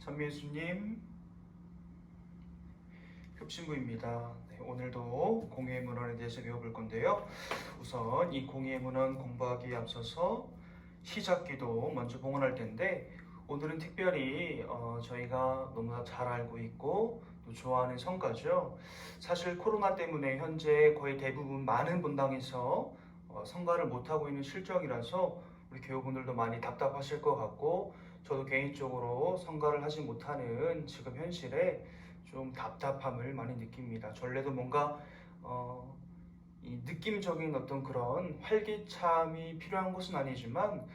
전미수님, 흡신부입니다. 네, 오늘도 공의의 문헌에 대해서 배워볼 건데요. 우선 이 공의의 문헌 공부하기에 앞서서 시작기도 먼저 봉헌할 텐데, 오늘은 특별히 저희가 너무나 잘 알고 있고 또 좋아하는 성가죠. 사실 코로나 때문에 현재 거의 대부분 많은 본당에서 성가를 못하고 있는 실정이라서 우리 교우분들도 많이 답답하실 것 같고, 저도 개인적으로 성가를 하지 못하는 지금 현실에 좀 답답함을 많이 느낍니다. 전례도 뭔가 이 느낌적인 어떤 그런 활기참이 필요한 것은 아니지만,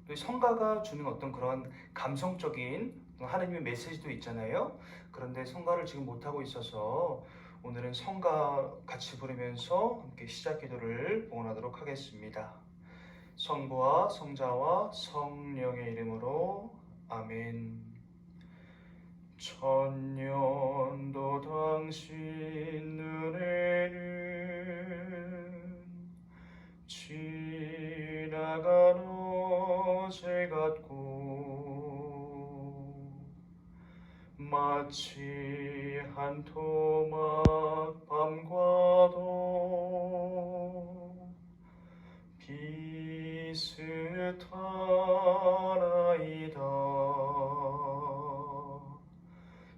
또 성가가 주는 어떤 그런 감성적인 하나님의 메시지도 있잖아요. 그런데 성가를 지금 못하고 있어서 오늘은 성가 같이 부르면서 함께 시작 기도를 봉헌하도록 하겠습니다. 성부와 성자와 성령의 이름으로 아멘. 천년도 당신 눈에는 지나간 어제 같고, 마치 한 토막 밤과도 비슷하나이다.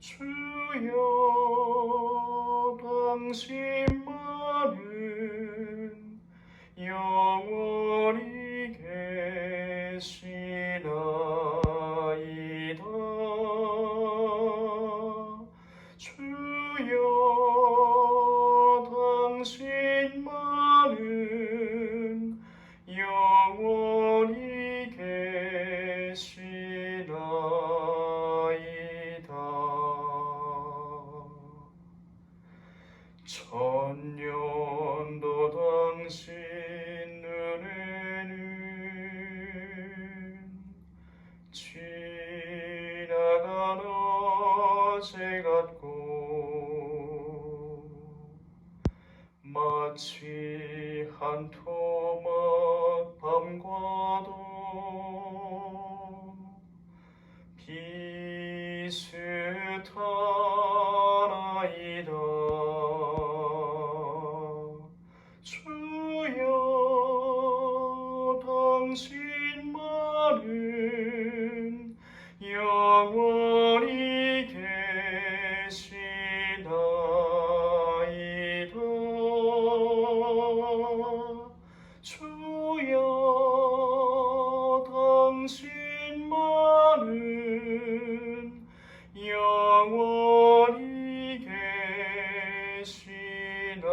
주여, 당신만은 영원히 계시나이다. 주여, 당신만은 영원히 계시나이다. 천년도 당신 눈에는 지나간 어제 같고, 마치 한 토막 밤과도 비슷하나이다. 주여, 당신만은 영원히 계시나이다. 주여, 당신만은 영원히 계시나이다.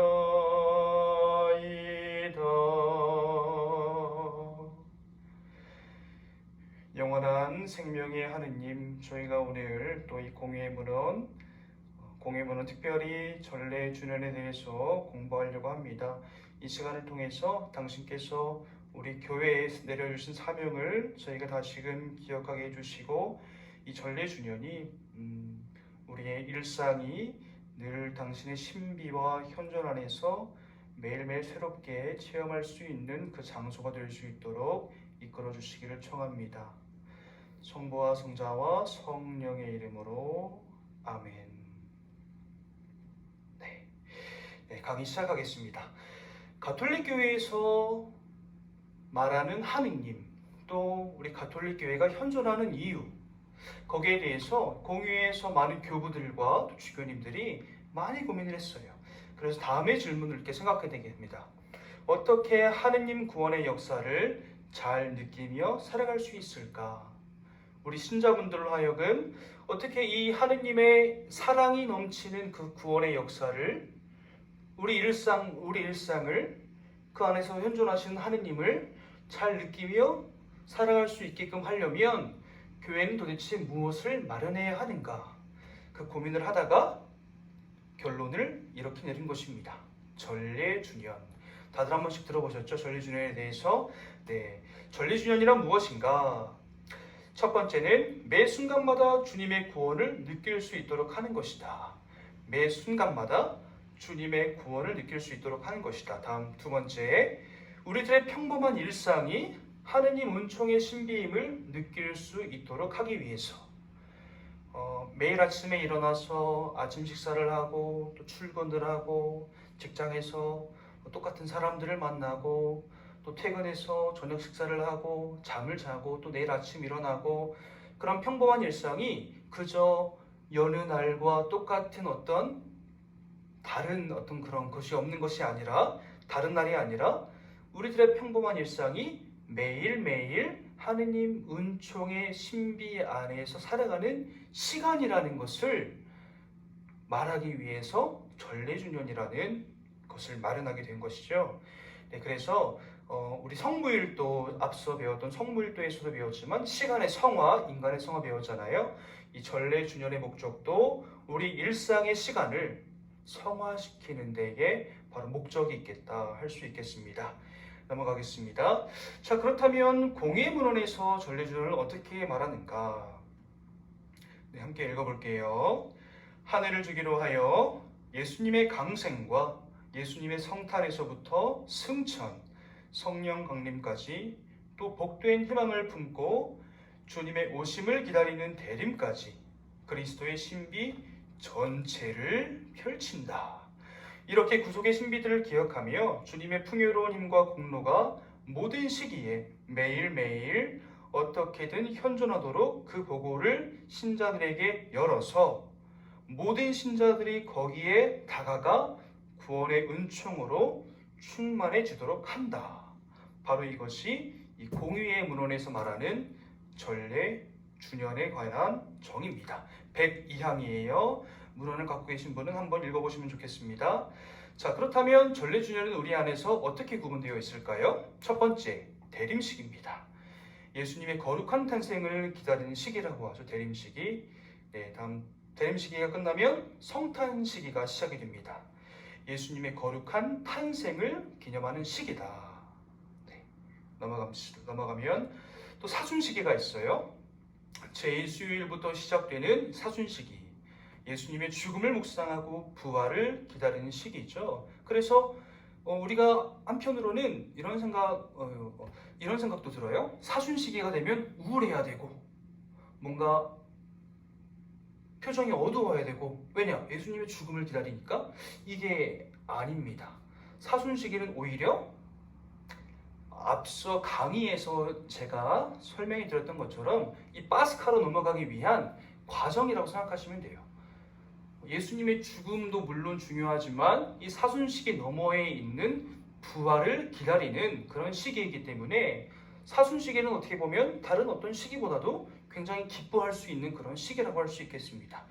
영원한 생명의 하느님, 저희가 오늘 또 이 공의의 문헌 특별히 전례 주년에 대해서 공부하려고 합니다. 이 시간을 통해서 당신께서 우리 교회에 내려주신 사명을 저희가 다시금 기억하게 해주시고, 이 전례 주년이 우리의 일상이 늘 당신의 신비와 현존 안에서 매일매일 새롭게 체험할 수 있는 그 장소가 될 수 있도록 이끌어 주시기를 청합니다. 성부와 성자와 성령의 이름으로 아멘. 네, 강의 시작하겠습니다. 가톨릭 교회에서 말하는 하느님, 또 우리 가톨릭 교회가 현존하는 이유, 거기에 대해서 공의회에서 많은 교부들과 또 주교님들이 많이 고민을 했어요. 그래서 다음의 질문을 이렇게 생각하게 됩니다. 어떻게 하느님 구원의 역사를 잘 느끼며 살아갈 수 있을까? 우리 신자분들로 하여금 어떻게 이 하느님의 사랑이 넘치는 그 구원의 역사를, 우리 일상을 그 안에서 현존하시는 하느님을 잘 느끼며 살아갈 수 있게끔 하려면 교회는 도대체 무엇을 마련해야 하는가? 그 고민을 하다가 결론을 이렇게 내린 것입니다. 전례주년. 다들 한 번씩 들어보셨죠? 전례주년에 대해서. 네, 전례주년이란 무엇인가? 첫 번째는 매 순간마다 주님의 구원을 느낄 수 있도록 하는 것이다. 매 순간마다 주님의 구원을 느낄 수 있도록 하는 것이다. 다음 두 번째, 우리들의 평범한 일상이 하느님 은총의 신비임을 느낄 수 있도록 하기 위해서, 매일 아침에 일어나서 아침 식사를 하고 또 출근을 하고 직장에서 똑같은 사람들을 만나고 또 퇴근해서 저녁 식사를 하고 잠을 자고 또 내일 아침 일어나고 그런 평범한 일상이 그저 여느 날과 똑같은 다른 그런 것이 없는 것이 아니라 다른 날이 아니라 우리들의 평범한 일상이 매일매일 하느님 은총의 신비 안에서 살아가는 시간이라는 것을 말하기 위해서 전래주년이라는 것을 마련하게 된 것이죠. 네, 그래서 우리 성무일도 앞서 배웠던 성무일도에서도 배웠지만 시간의 성화, 인간의 성화 배웠잖아요. 이 전래주년의 목적도 우리 일상의 시간을 성화시키는 데에 바로 목적이 있겠다 할 수 있겠습니다. 넘어가겠습니다. 자, 그렇다면 공예문헌에서 전래주년을 어떻게 말하는가? 네, 함께 읽어볼게요. 하늘을 주기로 하여 예수님의 강생과 예수님의 성탄에서부터 승천, 성령 강림까지 또 복된 희망을 품고 주님의 오심을 기다리는 대림까지 그리스도의 신비 전체를 펼친다. 이렇게 구속의 신비들을 기억하며 주님의 풍요로운 힘과 공로가 모든 시기에 매일매일 어떻게든 현존하도록 그 보고를 신자들에게 열어서 모든 신자들이 거기에 다가가 구원의 은총으로 충만해지도록 한다. 바로 이것이 이 공의의 문헌에서 말하는 전래 주년에 관한 정의입니다. 102항이에요. 문헌을 갖고 계신 분은 한번 읽어보시면 좋겠습니다. 자, 그렇다면 전래주년은 우리 안에서 어떻게 구분되어 있을까요? 첫 번째, 대림식입니다. 예수님의 거룩한 탄생을 기다리는 시기라고 하죠. 대림시기. 네, 다음 대림시기가 끝나면 성탄 시기가 시작이 됩니다. 예수님의 거룩한 탄생을 기념하는 시기다. 네, 넘어가면 또 사순시기가 있어요. 제1수요일부터 시작되는 사순시기. 예수님의 죽음을 묵상하고 부활을 기다리는 시기죠. 그래서 우리가 한편으로는 이런 생각도 들어요. 사순시기가 되면 우울해야 되고 뭔가 표정이 어두워야 되고 왜냐? 예수님의 죽음을 기다리니까. 이게 아닙니다. 사순시기는 오히려 앞서 강의에서 제가 설명해 드렸던 것처럼 이 파스카로 넘어가기 위한 과정이라고 생각하시면 돼요. 예수님의 죽음도 물론 중요하지만 이 사순시기 너머에 있는 부활을 기다리는 그런 시기이기 때문에 사순시기는 어떻게 보면 다른 어떤 시기보다도 굉장히 기뻐할 수 있는 그런 시기라고 할 수 있겠습니다.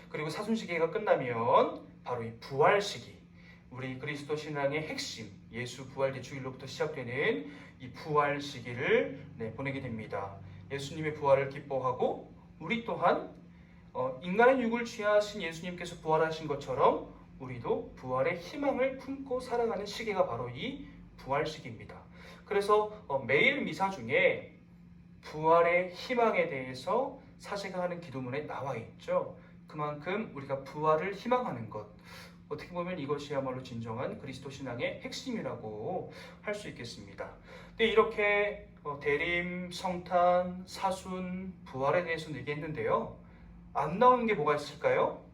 그리고 사순시기가 끝나면 바로 이 부활 시기, 우리 그리스도 신앙의 핵심, 예수 부활 대축일로부터 시작되는 이 부활 시기를 보내게 됩니다. 예수님의 부활을 기뻐하고 우리 또한 인간의 육을 취하신 예수님께서 부활하신 것처럼 우리도 부활의 희망을 품고 살아가는 시기가 바로 이 부활 시기입니다. 그래서 매일 미사 중에 부활의 희망에 대해서 사제가 하는 기도문에 나와 있죠. 그만큼 우리가 부활을 희망하는 것, 어떻게 보면 이것이야말로 진정한 그리스도 신앙의 핵심이라고 할 수 있겠습니다. 근데 이렇게 대림, 성탄, 사순, 부활에 대해서 얘기했는데요. 안 나오는 게 뭐가 있을까요?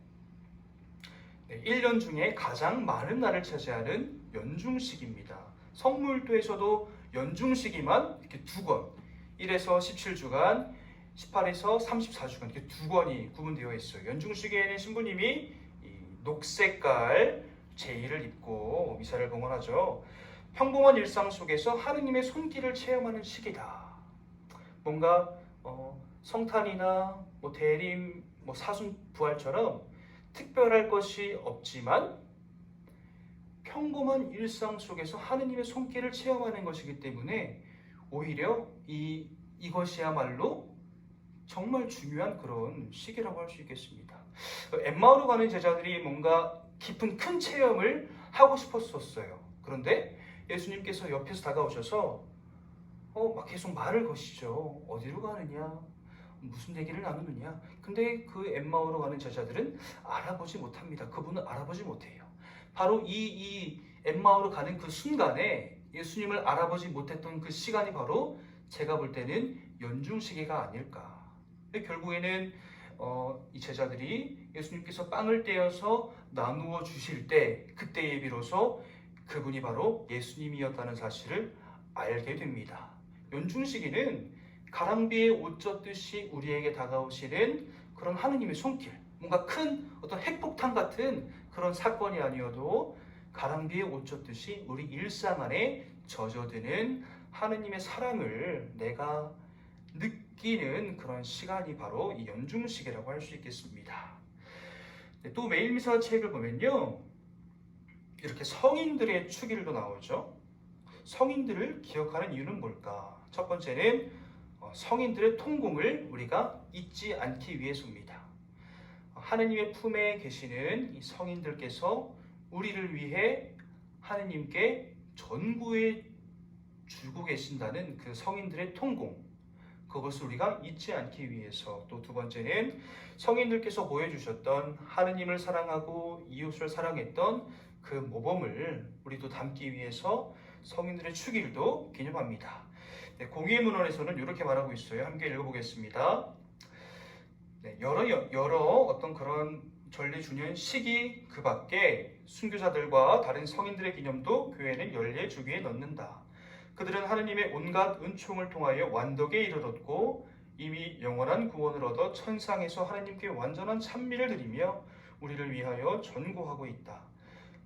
1년 중에 가장 많은 날을 차지하는 연중식입니다. 성물도에서도 연중식이만 이렇게 2권, 1에서 17주간, 18에서 34주간 이렇게 2권이 구분되어 있어요. 연중식에는 신부님이 녹색깔 제의를 입고 미사를 봉헌하죠. 평범한 일상 속에서 하느님의 손길을 체험하는 시기다. 뭔가 성탄이나 대림, 사순, 부활처럼 특별할 것이 없지만 평범한 일상 속에서 하느님의 손길을 체험하는 것이기 때문에 오히려 이것이야말로 정말 중요한 그런 시기라고 할 수 있겠습니다. 엠마오로 가는 제자들이 뭔가 깊은 큰 체험을 하고 싶었었어요. 그런데 예수님께서 옆에서 다가오셔서 막 계속 말을 거시죠. 어디로 가느냐? 무슨 얘기를 나누느냐? 근데 그 엠마오로 가는 제자들은 알아보지 못합니다. 그분은 알아보지 못해요. 바로 이 엠마오로 가는 그 순간에 예수님을 알아보지 못했던 그 시간이 바로 제가 볼 때는 연중시기가 아닐까. 근데 결국에는 이 제자들이 예수님께서 빵을 떼어서 나누어 주실 때 그때에 비로소 그분이 바로 예수님이었다는 사실을 알게 됩니다. 연중시기는 가랑비에 옷 젖듯이 우리에게 다가오시는 그런 하느님의 손길, 뭔가 큰 어떤 핵폭탄 같은 그런 사건이 아니어도 가랑비에 옷 젖듯이 우리 일상 안에 젖어드는 하느님의 사랑을 내가 느끼는 그런 시간이 바로 이 연중시기라고 할 수 있겠습니다. 또 매일미사 책을 보면요, 이렇게 성인들의 축일도 나오죠. 성인들을 기억하는 이유는 뭘까? 첫 번째는 성인들의 통공을 우리가 잊지 않기 위해서입니다. 하느님의 품에 계시는 이 성인들께서 우리를 위해 하느님께 전구해 주고 계신다는 그 성인들의 통공, 그것을 우리가 잊지 않기 위해서. 또 두 번째는 성인들께서 보여주셨던 하느님을 사랑하고 이웃을 사랑했던 그 모범을 우리도 담기 위해서 성인들의 축일도 기념합니다. 공의의 문헌에서는 이렇게 말하고 있어요. 함께 읽어보겠습니다. 여러 어떤 그런 전례주년 시기 그 밖에 순교자들과 다른 성인들의 기념도 교회는 연례 주기에 넣는다. 그들은 하느님의 온갖 은총을 통하여 완덕에 이르렀고 이미 영원한 구원을 얻어 천상에서 하느님께 완전한 찬미를 드리며 우리를 위하여 전구하고 있다.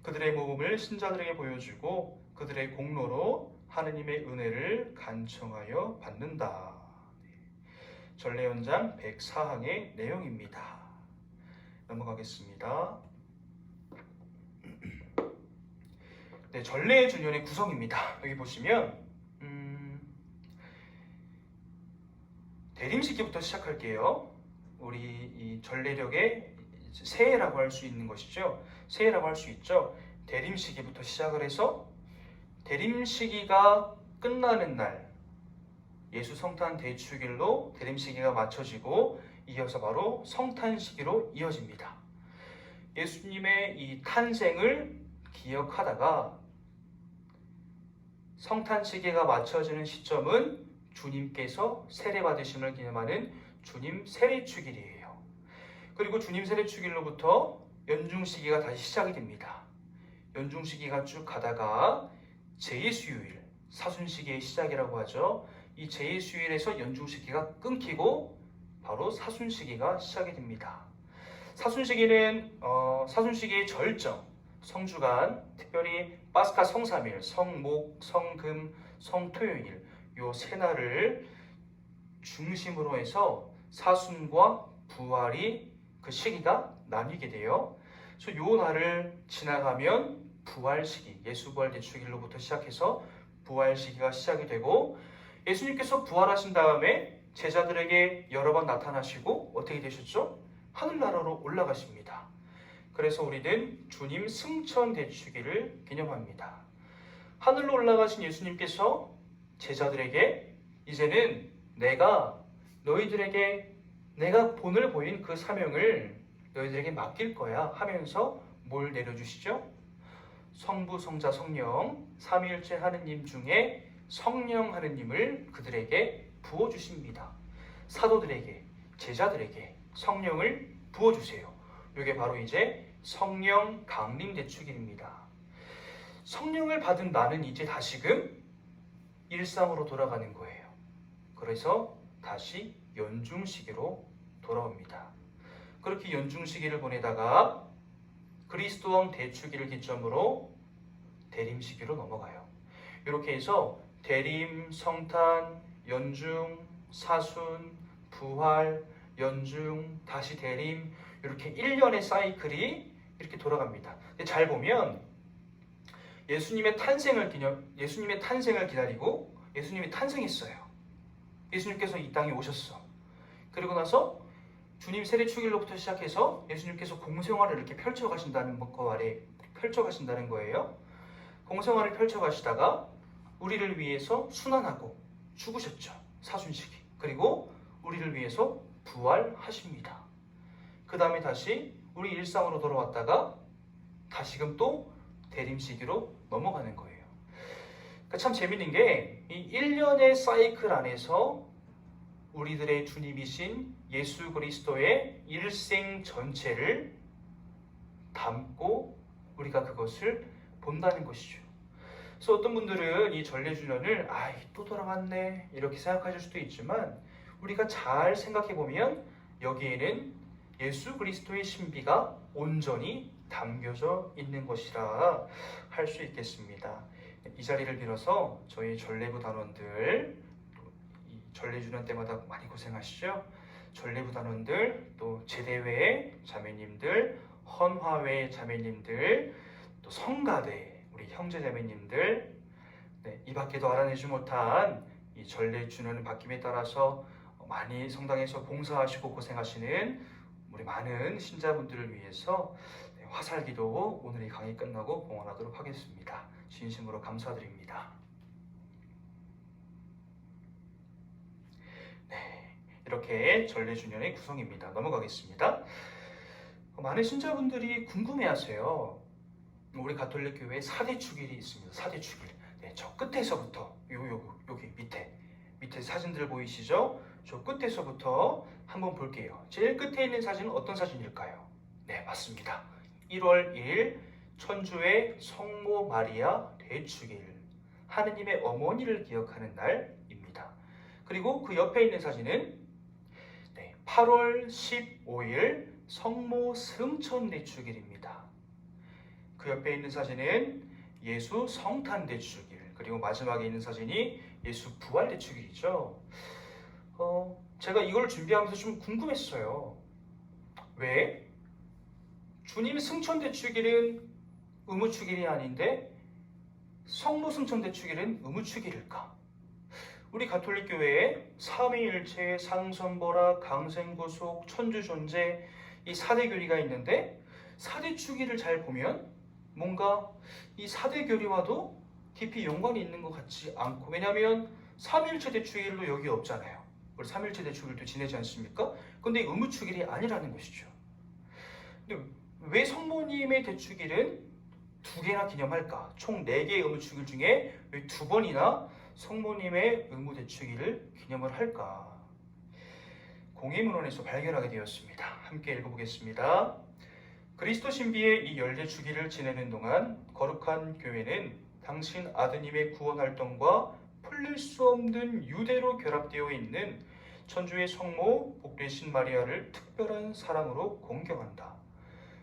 그들의 모범을 신자들에게 보여주고 그들의 공로로 하느님의 은혜를 간청하여 받는다. 전례연장 104항의 내용입니다. 넘어가겠습니다. 네, 전례 주년의 구성입니다. 여기 보시면 대림시기부터 시작할게요. 우리 이 전례력의 새해라고 할 수 있는 것이죠. 새해라고 할 수 있죠. 대림시기부터 시작을 해서 대림시기가 끝나는 날 예수 성탄 대축일로 대림시기가 맞춰지고 이어서 바로 성탄시기로 이어집니다. 예수님의 이 탄생을 기억하다가 성탄시기가 맞춰지는 시점은 주님께서 세례받으심을 기념하는 주님 세례축일이에요. 그리고 주님 세례축일로부터 연중시기가 다시 시작이 됩니다. 연중시기가 쭉 가다가 제2수요일, 사순시기의 시작이라고 하죠. 이 제2수요일에서 연중시기가 끊기고 바로 사순시기가 시작이 됩니다. 사순시기는 사순시기의 절정, 성주간, 특별히 파스카 성삼일, 성목, 성금, 성토요일 요 세 날을 중심으로 해서 사순과 부활이 그 시기가 나뉘게 돼요. 그래서 요 날을 지나가면 부활시기, 예수부활 대축일로부터 시작해서 부활시기가 시작이 되고 예수님께서 부활하신 다음에 제자들에게 여러 번 나타나시고 어떻게 되셨죠? 하늘나라로 올라가십니다. 그래서 우리는 주님 승천 대축일을 기념합니다. 하늘로 올라가신 예수님께서 제자들에게 이제는 내가 너희들에게 내가 본을 보인 그 사명을 너희들에게 맡길 거야 하면서 뭘 내려주시죠? 성부, 성자, 성령 삼위일체 하느님 중에 성령 하느님을 그들에게 부어주십니다. 사도들에게, 제자들에게 성령을 부어주세요. 이게 바로 이제 성령 강림 대축일입니다. 성령을 받은 나는 이제 다시금 일상으로 돌아가는 거예요. 그래서 다시 연중시기로 돌아옵니다. 그렇게 연중시기를 보내다가 그리스도왕 대축일을 기점으로 대림시기로 넘어가요. 이렇게 해서 대림, 성탄, 연중, 사순, 부활, 연중, 다시 대림 이렇게 1년의 사이클이 이렇게 돌아갑니다. 근데 잘 보면 예수님의 탄생을 기다리고 예수님이 탄생했어요. 예수님께서 이 땅에 오셨어. 그리고 나서 주님 세례 축일로부터 시작해서 예수님께서 공생활을 이렇게 펼쳐가신다는 거예요. 공생활을 펼쳐가시다가 우리를 위해서 순환하고 죽으셨죠. 사순시기. 그리고 우리를 위해서 부활하십니다. 그 다음에 다시 우리 일상으로 돌아왔다가 다시금 또 대림시기로 넘어가는 거예요. 그러니까 참 재밌는 게 이 1년의 사이클 안에서 우리들의 주님이신 예수 그리스도의 일생 전체를 담고 우리가 그것을 본다는 것이죠. 그래서 어떤 분들은 이 전래주년을 또 돌아왔네 이렇게 생각하실 수도 있지만, 우리가 잘 생각해 보면 여기에는 예수 그리스도의 신비가 온전히 담겨져 있는 것이라 할 수 있겠습니다. 이 자리를 빌어서 저희 전래부 단원들, 이 전래주년 때마다 많이 고생하시죠? 전래부 단원들, 또 제대회 자매님들, 헌화회 자매님들, 또 성가대 우리 형제 자매님들, 이 밖에도 알아내지 못한 이 전래주년 바뀜에 따라서 많이 성당에서 봉사하시고 고생하시는 우리 많은 신자분들을 위해서 화살기도 오늘 이 강의 끝나고 봉헌하도록 하겠습니다. 진심으로 감사드립니다. 이렇게 전래주년의 구성입니다. 넘어가겠습니다. 많은 신자분들이 궁금해하세요. 우리 가톨릭 교회에 4대 축일이 있습니다. 4대 축일. 저 끝에서부터 여기 밑에 사진들 보이시죠? 저 끝에서부터 한번 볼게요. 제일 끝에 있는 사진은 어떤 사진일까요? 네, 맞습니다. 1월 1일 천주의 성모 마리아 대축일, 하느님의 어머니를 기억하는 날입니다. 그리고 그 옆에 있는 사진은 8월 15일 성모 승천 대축일입니다. 그 옆에 있는 사진은 예수 성탄 대축일, 그리고 마지막에 있는 사진이 예수 부활 대축일이죠. 제가 이걸 준비하면서 좀 궁금했어요. 왜 주님 승천 대축일은 의무축일이 아닌데 성모 승천 대축일은 의무축일일까? 우리 가톨릭 교회에 삼위일체, 상선보라, 강생구속, 천주존재 이 4대 교리가 있는데 4대 축일을 잘 보면 뭔가 이 4대 교리와도 깊이 연관이 있는 것 같지 않고, 왜냐하면 삼위일체 대축일도 여기 없잖아요. 우리 삼위일체 대축일도 지내지 않습니까? 근데 의무축일이 아니라는 것이죠. 근데 왜 성모님의 대축일은 2개나 기념할까? 총 4개의 의무축일 중에 왜 2번이나 성모님의 의무대축일을 기념을 할까? 공예문헌에서 발견하게 되었습니다. 함께 읽어보겠습니다. 그리스도 신비의 이 열대축일을 지내는 동안 거룩한 교회는 당신 아드님의 구원활동과 풀릴 수 없는 유대로 결합되어 있는 천주의 성모 복되신 마리아를 특별한 사랑으로 공경한다.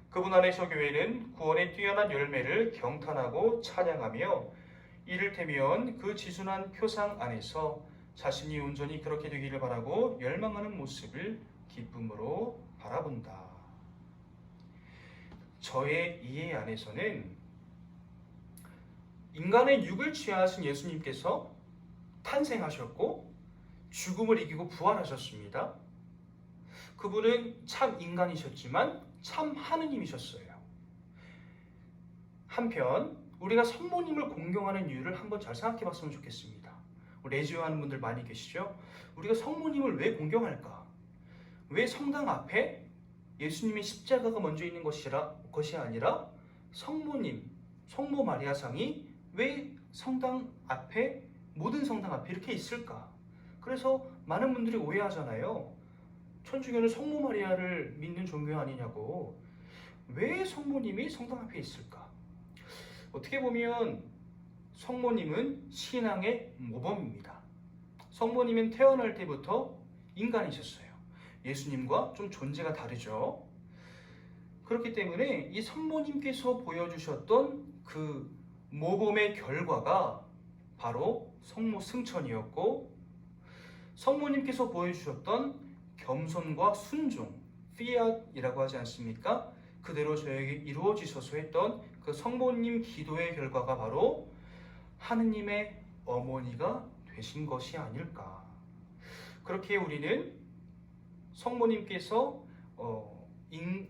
그분 안에서 교회는 구원의 뛰어난 열매를 경탄하고 찬양하며 이를테면 그 지순한 표상 안에서 자신이 온전히 그렇게 되기를 바라고 열망하는 모습을 기쁨으로 바라본다. 저의 이해 안에서는 인간의 육을 취하신 예수님께서 탄생하셨고 죽음을 이기고 부활하셨습니다. 그분은 참 인간이셨지만 참 하느님이셨어요. 한편 우리가 성모님을 공경하는 이유를 한번 잘 생각해 봤으면 좋겠습니다. 레지오 하는 분들 많이 계시죠? 우리가 성모님을 왜 공경할까? 왜 성당 앞에 예수님의 십자가가 먼저 있는 것이 아니라 성모님, 성모 마리아상이 왜 성당 앞에, 모든 성당 앞에 이렇게 있을까? 그래서 많은 분들이 오해하잖아요. 천주교는 성모 마리아를 믿는 종교 아니냐고. 왜 성모님이 성당 앞에 있을까? 어떻게 보면 성모님은 신앙의 모범입니다. 성모님은 태어날 때부터 인간이셨어요. 예수님과 좀 존재가 다르죠. 그렇기 때문에 이 성모님께서 보여주셨던 그 모범의 결과가 바로 성모 승천이었고, 성모님께서 보여주셨던 겸손과 순종, 피앗이라고 하지 않습니까? 그대로 저에게 이루어지셔서 했던 그 성모님 기도의 결과가 바로 하느님의 어머니가 되신 것이 아닐까. 그렇게 우리는 성모님께서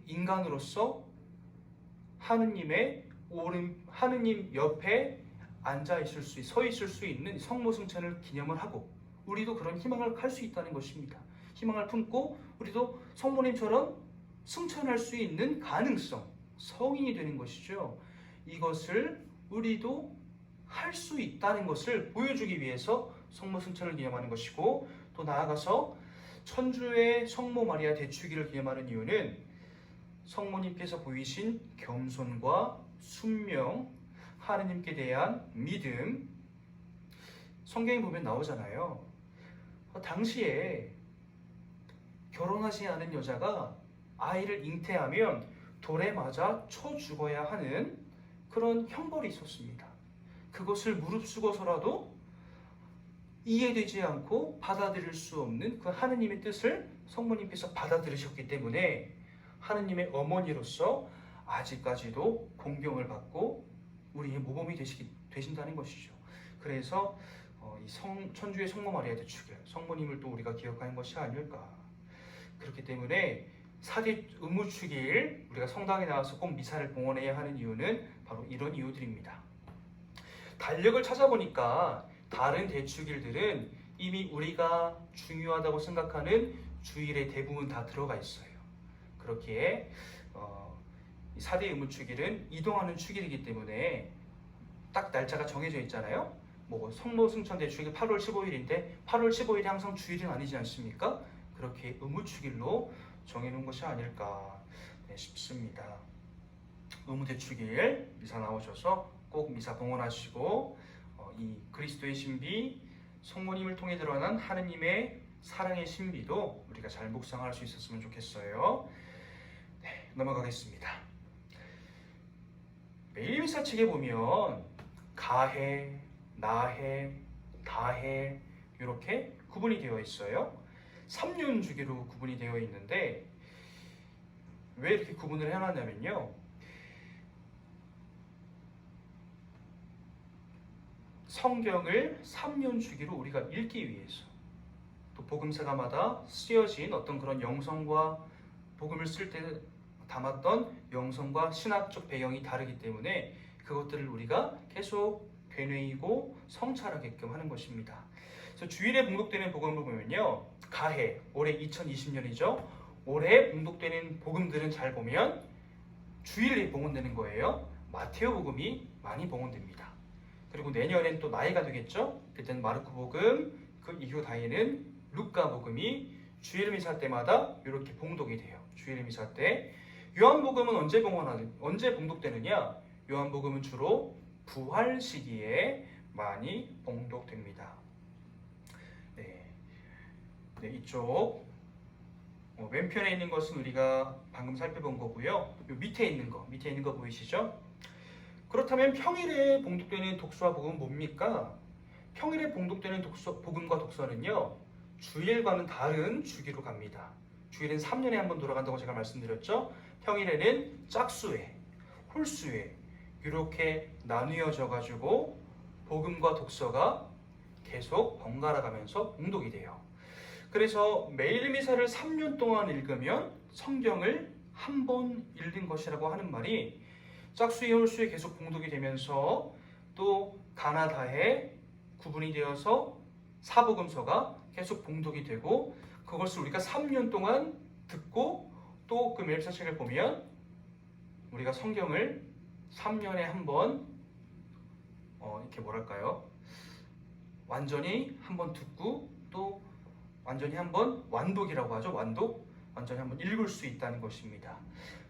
인간으로서 하느님 옆에 서 있을 수 있는 성모 승천을 기념을 하고, 우리도 그런 희망을 갈 수 있다는 것입니다. 희망을 품고 우리도 성모님처럼 승천할 수 있는 가능성, 성인이 되는 것이죠. 이것을 우리도 할 수 있다는 것을 보여주기 위해서 성모 승천을 기념하는 것이고, 또 나아가서 천주의 성모 마리아 대축일을 기념하는 이유는 성모님께서 보이신 겸손과 순명, 하느님께 대한 믿음, 성경에 보면 나오잖아요. 당시에 결혼하지 않은 여자가 아이를 잉태하면 돌에 맞아 쳐 죽어야 하는 그런 형벌이 있었습니다. 그것을 무릅쓰고서라도 이해되지 않고 받아들일 수 없는 그 하느님의 뜻을 성모님께서 받아들이셨기 때문에 하느님의 어머니로서 아직까지도 공경을 받고 우리의 모범이 되신다는 것이죠. 그래서 천주의 성모 마리아 대축일, 성모님을 또 우리가 기억하는 것이 아닐까. 그렇기 때문에 사대 의무축일 우리가 성당에 나와서 꼭 미사를 봉헌해야 하는 이유는 바로 이런 이유들입니다. 달력을 찾아보니까 다른 대축일들은 이미 우리가 중요하다고 생각하는 주일에 대부분 다 들어가 있어요. 그렇기에 사대 의무축일은 이동하는 축일이기 때문에 딱 날짜가 정해져 있잖아요. 뭐 성모승천 대축일 8월 15일인데 8월 15일이 항상 주일은 아니지 않습니까? 그렇게 의무축일로 정해놓은 것이 아닐까 싶습니다. 의무대축일 미사 나오셔서 꼭 미사 봉헌하시고 이 그리스도의 신비, 성모님을 통해 드러난 하느님의 사랑의 신비도 우리가 잘 묵상할 수 있었으면 좋겠어요. 네, 넘어가겠습니다. 매일 미사책에 보면 가해, 나해, 다해 이렇게 구분이 되어 있어요. 3륜 주기로 구분이 되어 있는데 왜 이렇게 구분을 해놨냐면요. 성경을 3륜 주기로 우리가 읽기 위해서 또 복음서가마다 쓰여진 어떤 그런 영성과 복음을 쓸 때 담았던 영성과 신학적 배경이 다르기 때문에 그것들을 우리가 계속 되뇌이고 성찰하게끔 하는 것입니다. 그래서 주일에 봉독되는 복음을 보면요. 가해, 올해 2020년이죠. 올해 봉독되는 복음들은 잘 보면 주일에 봉헌되는 거예요. 마테오 복음이 많이 봉헌됩니다. 그리고 내년엔 또 나이가 되겠죠. 그때는 마르코 복음, 그 이후 다이는 루카 복음이 주일 미사 때마다 이렇게 봉독이 돼요. 주일 미사 때. 요한복음은 언제 봉독되느냐? 요한복음은 주로 부활 시기에 많이 봉독됩니다. 네, 이쪽 왼편에 있는 것은 우리가 방금 살펴본 거고요. 요 밑에 있는 거 보이시죠? 그렇다면 평일에 봉독되는 독서와 복음은 뭡니까? 평일에 봉독되는 복음과 독서는요. 주일과는 다른 주기로 갑니다. 주일은 3년에 한 번 돌아간다고 제가 말씀드렸죠. 평일에는 짝수회, 홀수회 이렇게 나뉘어져 가지고 복음과 독서가 계속 번갈아 가면서 봉독이 돼요. 그래서 매일 미사를 3년 동안 읽으면 성경을 한 번 읽은 것이라고 하는 말이 짝수회, 홀수회 계속 봉독이 되면서 또 가나다해 구분이 되어서 사복음서가 계속 봉독이 되고 그것을 우리가 3년 동안 듣고 또 그 매일 미사책을 보면 우리가 성경을 3년에 한 번 이렇게 뭐랄까요? 완전히 한 번 듣고 또 완전히 한번 완독이라고 하죠. 완전히 한번 읽을 수 있다는 것입니다.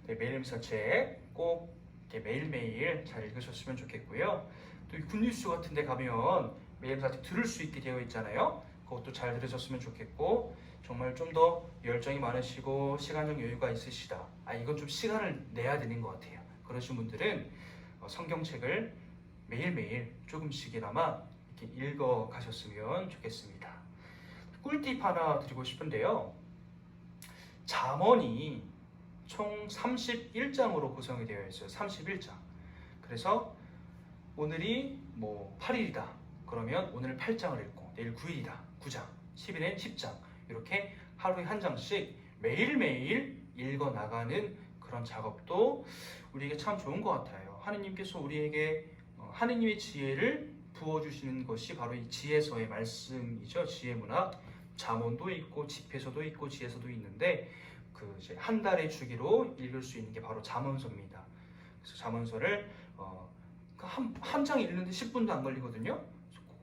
네, 매일 미사책 꼭 이렇게 매일매일 잘 읽으셨으면 좋겠고요. 또 굿뉴스 같은 데 가면 매일 미사책 들을 수 있게 되어 있잖아요. 그것도 잘 들으셨으면 좋겠고 정말 좀 더 열정이 많으시고 시간적 여유가 있으시다. 이건 좀 시간을 내야 되는 것 같아요. 그러신 분들은 성경책을 매일매일 조금씩이나마 이렇게 읽어 가셨으면 좋겠습니다. 꿀팁 하나 드리고 싶은데요. 잠언이 총 31장으로 구성이 되어 있어요. 31장. 그래서 오늘이 8일이다. 그러면 오늘 8장을 읽고 내일 9일이다. 9장. 10일엔 10장. 이렇게 하루에 한 장씩 매일매일 읽어 나가는 그런 작업도 우리에게 참 좋은 것 같아요. 하느님께서 우리에게 하느님의 지혜를 부어주시는 것이 바로 이 지혜서의 말씀이죠. 지혜문학. 잠언도 있고 집회서도 있고 지혜서도 있는데 그 이제 한 달의 주기로 읽을 수 있는 게 바로 잠언서입니다. 그래서 잠언서를 한 장 읽는데 10분도 안 걸리거든요.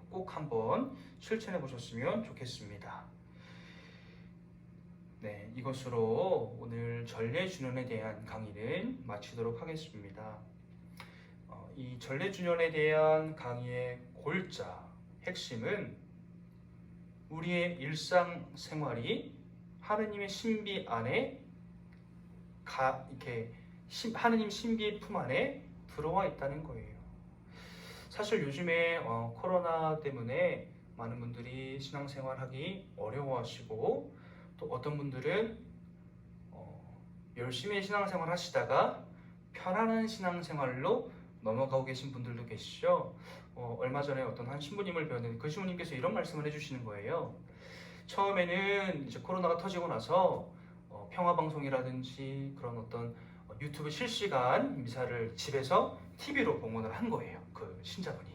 꼭 한번 실천해 보셨으면 좋겠습니다. 네, 이것으로 오늘 전래주년에 대한 강의는 마치도록 하겠습니다. 이 전래주년에 대한 강의의 골자, 핵심은 우리의 일상생활이 하느님의 신비 안에 이렇게 하느님 신비의 품 안에 들어와 있다는 거예요. 사실 요즘에 코로나 때문에 많은 분들이 신앙생활하기 어려워하시고 또 어떤 분들은 열심히 신앙생활 하시다가 편안한 신앙생활로 넘어가고 계신 분들도 계시죠. 얼마 전에 어떤 한 신부님을 배웠는데 그 신부님께서 이런 말씀을 해주시는 거예요. 처음에는 이제 코로나가 터지고 나서 평화방송이라든지 그런 어떤 유튜브 실시간 미사를 집에서 TV로 봉헌을 한 거예요. 그 신자분이.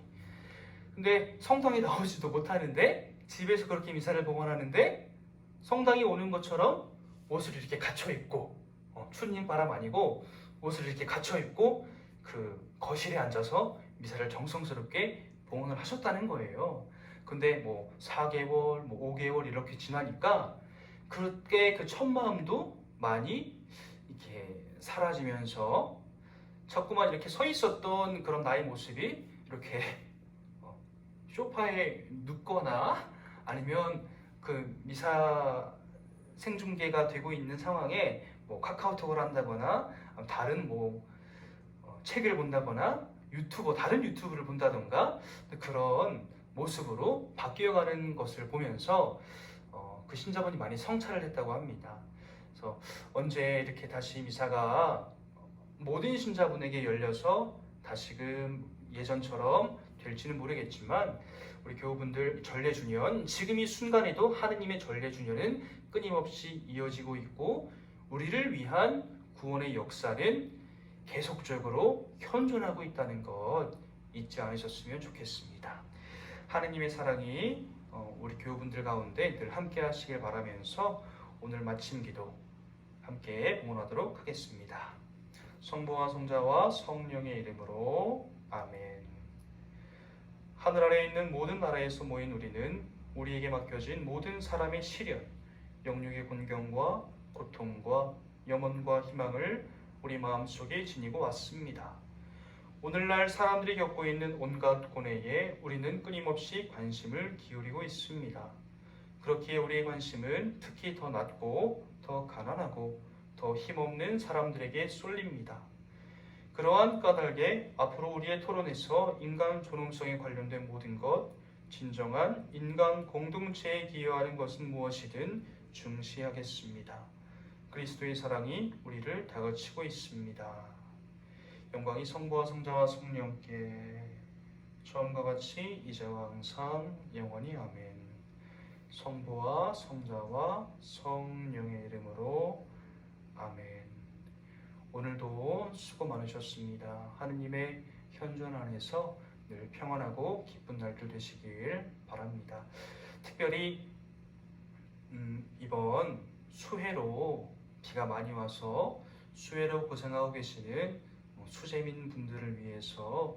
근데 성당에 나오지도 못하는데 집에서 그렇게 미사를 봉헌하는데 성당이 오는 것처럼 옷을 이렇게 갖춰 입고 추운 바람 아니고 옷을 이렇게 갖춰 입고 그 거실에 앉아서 미사를 정성스럽게 봉헌을 하셨다는 거예요. 근데 뭐 4개월, 뭐 5개월 이렇게 지나니까 그렇게 그 첫 마음도 많이 이렇게 사라지면서 자꾸만 이렇게 서 있었던 그런 나의 모습이 이렇게 소파에 눕거나 아니면 그 미사 생중계가 되고 있는 상황에 뭐 카카오톡을 한다거나 다른 뭐 책을 본다거나 다른 유튜브를 본다던가 그런 모습으로 바뀌어가는 것을 보면서 그 신자분이 많이 성찰을 했다고 합니다. 그래서 언제 이렇게 다시 미사가 모든 신자분에게 열려서 다시금 예전처럼 될지는 모르겠지만 우리 교우분들 전래주년 지금 이 순간에도 하느님의 전래주년은 끊임없이 이어지고 있고 우리를 위한 구원의 역사는 계속적으로 현존하고 있다는 것 잊지 않으셨으면 좋겠습니다. 하느님의 사랑이 우리 교우분들 가운데 늘 함께 하시길 바라면서 오늘 마침 기도 함께 봉헌하도록 하겠습니다. 성부와 성자와 성령의 이름으로 아멘. 하늘 아래 있는 모든 나라에서 모인 우리는 우리에게 맡겨진 모든 사람의 시련, 영육의 곤경과 고통과 염원과 희망을 우리 마음속에 지니고 왔습니다. 오늘날 사람들이 겪고 있는 온갖 고뇌에 우리는 끊임없이 관심을 기울이고 있습니다. 그렇기에 우리의 관심은 특히 더 낮고 더 가난하고 더 힘없는 사람들에게 쏠립니다. 그러한 까닭에 앞으로 우리의 토론에서 인간 존엄성에 관련된 모든 것, 진정한 인간 공동체에 기여하는 것은 무엇이든 중시하겠습니다. 그리스도의 사랑이 우리를 다그치고 있습니다. 영광이 성부와 성자와 성령께 처음과 같이 이제와 항상 영원히 아멘. 성부와 성자와 성령의 이름으로 아멘. 오늘도 수고 많으셨습니다. 하느님의 현존 안에서 늘 평안하고 기쁜 날들 되시길 바랍니다. 특별히 이번 수해로 비가 많이 와서 수해로 고생하고 계시는 수재민 분들을 위해서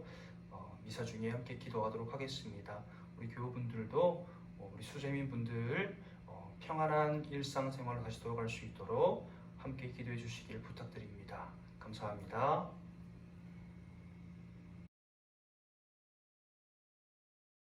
미사 중에 함께 기도하도록 하겠습니다. 우리 교우분들도 우리 수재민 분들 평안한 일상생활을 다시 돌아갈 수 있도록 함께 기도해 주시길 부탁드립니다. 감사합니다.